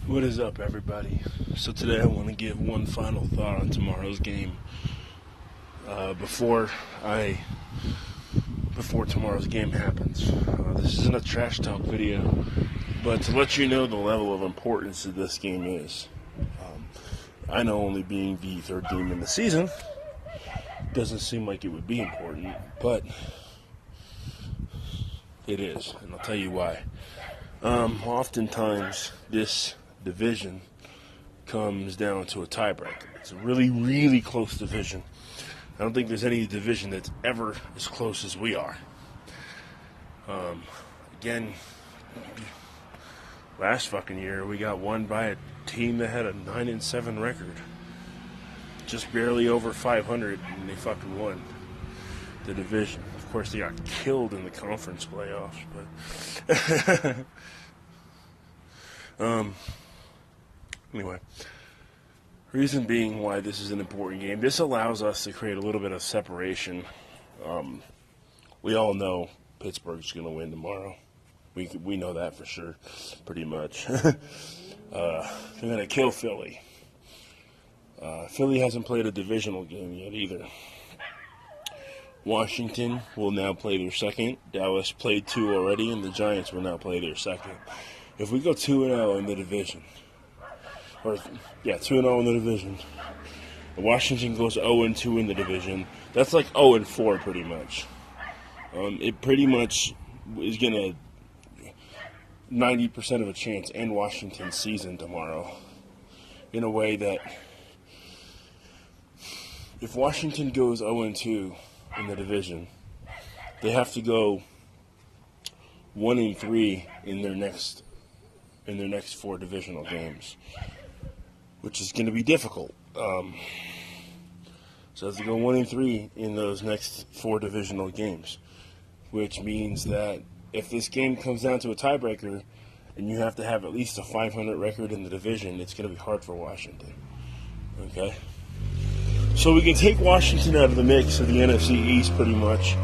What is up, everybody? So today I want to give one final thought on tomorrow's game. Before tomorrow's game happens. This isn't a trash talk video, but to let you know the level of importance that this game is. I know only being the third game in the season doesn't seem like it would be important, but it is, and I'll tell you why. Oftentimes, this division comes down to a tiebreaker. It's a really, really close division. I don't think there's any division that's ever as close as we are. Again, last fucking year we got won by a team that had a 9-7 record, just barely over 500, and they fucking won the division. Of course, they got killed in the conference playoffs, but anyway, reason being why this is an important game. This allows us to create a little bit of separation. We all know Pittsburgh's going to win tomorrow. We know that for sure, pretty much. They're going to kill Philly. Philly hasn't played a divisional game yet either. Washington will now play their second. Dallas played 2 already, and the Giants will now play their second. If we go 2-0 in the division, 2-0 in the division, and Washington goes 0-2 in the division, that's like 0-4 pretty much. It pretty much is going to 90% of a chance end Washington's season tomorrow in a way that if Washington goes 0-2 in the division, they have to go 1-3 in their next 4 divisional games, which is going to be difficult. So they have to go 1-3 in those next 4 divisional games, which means that if this game comes down to a tiebreaker and you have to have at least a 500 record in the division, it's going to be hard for Washington. Okay? So we can take Washington out of the mix of the NFC East pretty much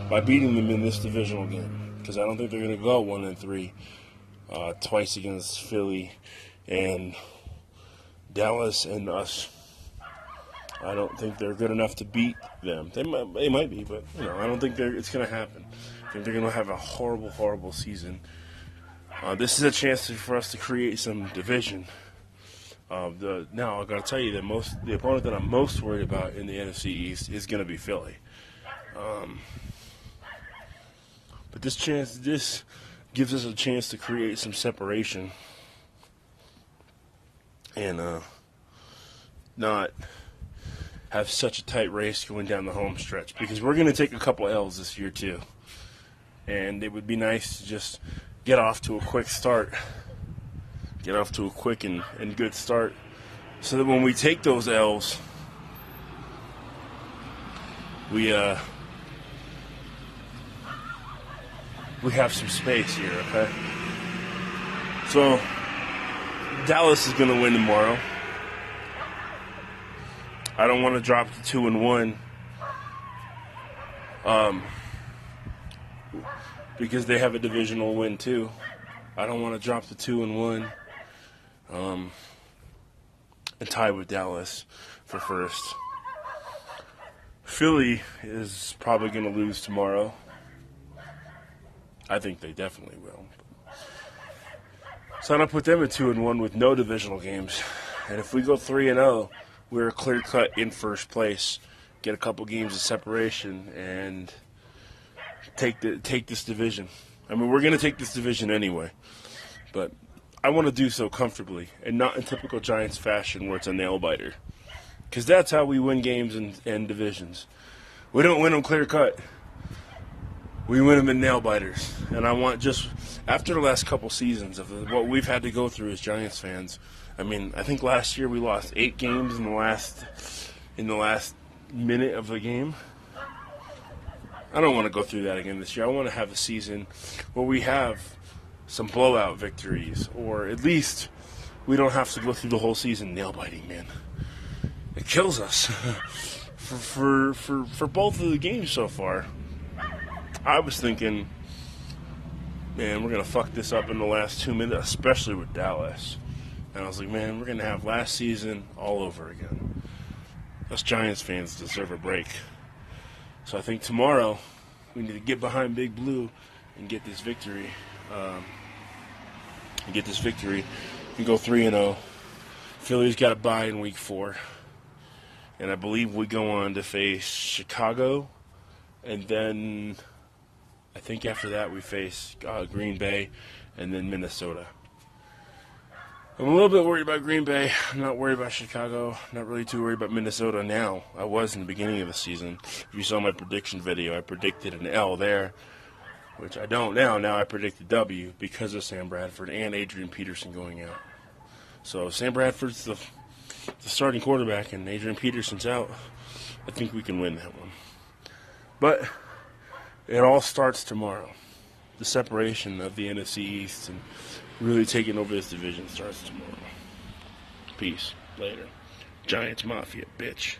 by beating them in this divisional game, because I don't think they're going to go 1-3 twice against Philly and Dallas and us. I don't think they're good enough to beat them. They might be, but I don't think it's going to happen. I think they're going to have a horrible, horrible season. This is a chance for us to create some division. Now I got to tell you that the opponent that I'm most worried about in the NFC East is going to be Philly. But this gives us a chance to create some separation and not have such a tight race going down the home stretch, because we're going to take a couple L's this year too, and it would be nice to just get off to a quick and good start, so that when we take those L's, we have some space here, okay? So Dallas is going to win tomorrow. I don't want to drop to 2-1 because they have a divisional win too. I don't want to drop to 2-1 and tie with Dallas for first. Philly is probably going to lose tomorrow. I think they definitely will. So I'm going to put them at 2-1 with no divisional games. And if we go 3-0, we're clear-cut in first place, get a couple games of separation, and take this division. I mean, we're going to take this division anyway, but I want to do so comfortably and not in typical Giants fashion where it's a nail-biter, because that's how we win games and divisions. We don't win them clear-cut. We win them in nail-biters. And I want, just after the last couple seasons of what we've had to go through as Giants fans, I mean, I think last year we lost 8 games in the last minute of the game. I don't want to go through that again this year. I want to have a season where we have some blowout victories, or at least we don't have to go through the whole season nail-biting, man. It kills us for both of the games so far. I was thinking, man, we're going to fuck this up in the last 2 minutes, especially with Dallas. And I was like, man, we're going to have last season all over again. Us Giants fans deserve a break. So I think tomorrow we need to get behind Big Blue and get this victory. And go 3-0. Philly's got a bye in week 4. And I believe we go on to face Chicago. And then I think after that we face Green Bay and then Minnesota. I'm a little bit worried about Green Bay. I'm not worried about Chicago. Not really too worried about Minnesota now. I was in the beginning of the season. If you saw my prediction video, I predicted an L there, which I don't now. Now I predict a W because of Sam Bradford and Adrian Peterson going out. So Sam Bradford's the starting quarterback and Adrian Peterson's out. I think we can win that one. But it all starts tomorrow. The separation of the NFC East and really taking over this division starts tomorrow. Peace. Later. Giants Mafia, bitch.